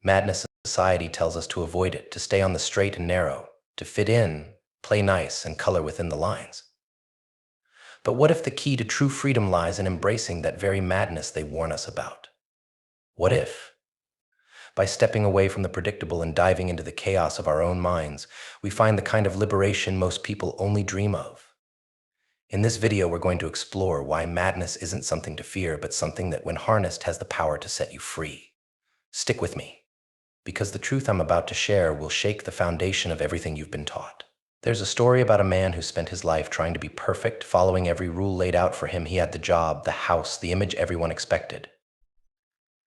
Madness society tells us to avoid it, to stay on the straight and narrow, to fit in, play nice, and color within the lines. But what if the key to true freedom lies in embracing that very madness they warn us about? What if, by stepping away from the predictable and diving into the chaos of our own minds, we find the kind of liberation most people only dream of? In this video, we're going to explore why madness isn't something to fear, but something that, when harnessed, has the power to set you free. Stick with me, because the truth I'm about to share will shake the foundation of everything you've been taught. There's a story about a man who spent his life trying to be perfect, following every rule laid out for him. He had the job, the house, the image everyone expected.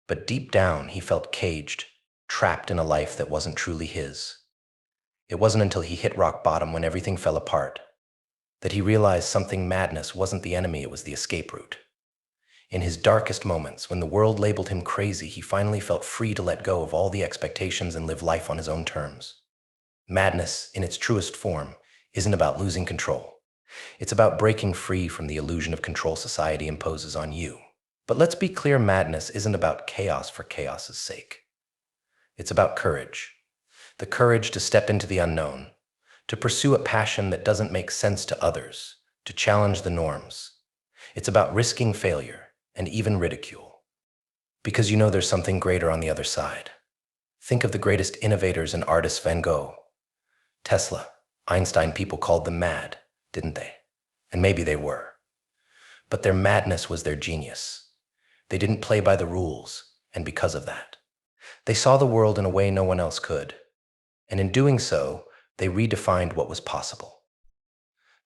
But deep down, he felt caged, trapped in a life that wasn't truly his. It wasn't until he hit rock bottom, when everything fell apart, that he realized something: madness wasn't the enemy, it was the escape route. In his darkest moments, when the world labeled him crazy, he finally felt free to let go of all the expectations and live life on his own terms. Madness, in its truest form, isn't about losing control. It's about breaking free from the illusion of control society imposes on you. But let's be clear, madness isn't about chaos for chaos's sake. It's about courage. The courage to step into the unknown, to pursue a passion that doesn't make sense to others, to challenge the norms. It's about risking failure and even ridicule, because you know there's something greater on the other side. Think of the greatest innovators and artists: Van Gogh, Tesla, Einstein. People called them mad, didn't they? And maybe they were. But their madness was their genius. They didn't play by the rules, and because of that, they saw the world in a way no one else could. And in doing so, they redefined what was possible.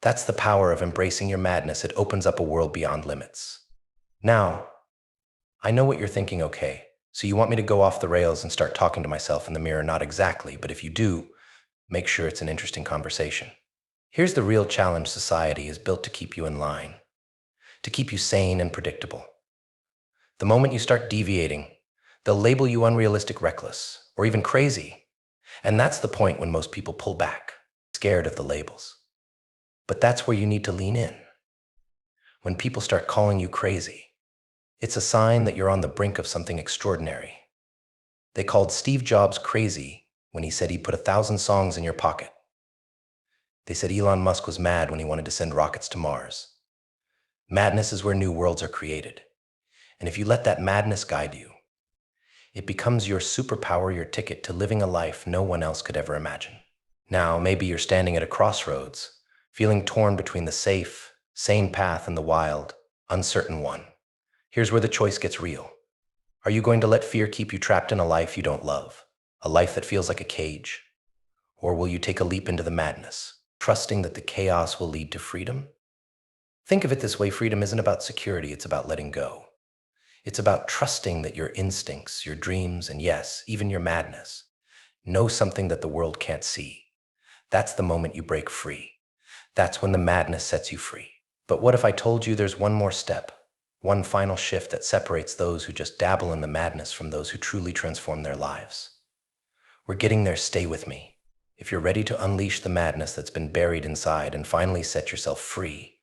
That's the power of embracing your madness. It opens up a world beyond limits. Now, I know what you're thinking. Okay, so you want me to go off the rails and start talking to myself in the mirror? Not exactly, but if you do, make sure it's an interesting conversation. Here's the real challenge: society is built to keep you in line, to keep you sane and predictable. The moment you start deviating, they'll label you unrealistic, reckless, or even crazy. And that's the point when most people pull back, scared of the labels. But that's where you need to lean in. When people start calling you crazy, it's a sign that you're on the brink of something extraordinary. They called Steve Jobs crazy when he said he put 1,000 songs in your pocket. They said Elon Musk was mad when he wanted to send rockets to Mars. Madness is where new worlds are created. And if you let that madness guide you, it becomes your superpower, your ticket to living a life no one else could ever imagine. Now, maybe you're standing at a crossroads, feeling torn between the safe, sane path and the wild, uncertain one. Here's where the choice gets real. Are you going to let fear keep you trapped in a life you don't love, a life that feels like a cage? Or will you take a leap into the madness, trusting that the chaos will lead to freedom? Think of it this way: freedom isn't about security, it's about letting go. It's about trusting that your instincts, your dreams, and yes, even your madness, know something that the world can't see. That's the moment you break free. That's when the madness sets you free. But what if I told you there's one more step, one final shift that separates those who just dabble in the madness from those who truly transform their lives? We're getting there. Stay with me. If you're ready to unleash the madness that's been buried inside and finally set yourself free,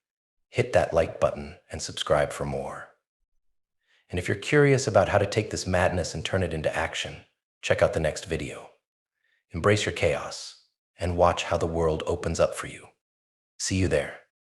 hit that like button and subscribe for more. And if you're curious about how to take this madness and turn it into action, check out the next video. Embrace your chaos and watch how the world opens up for you. See you there.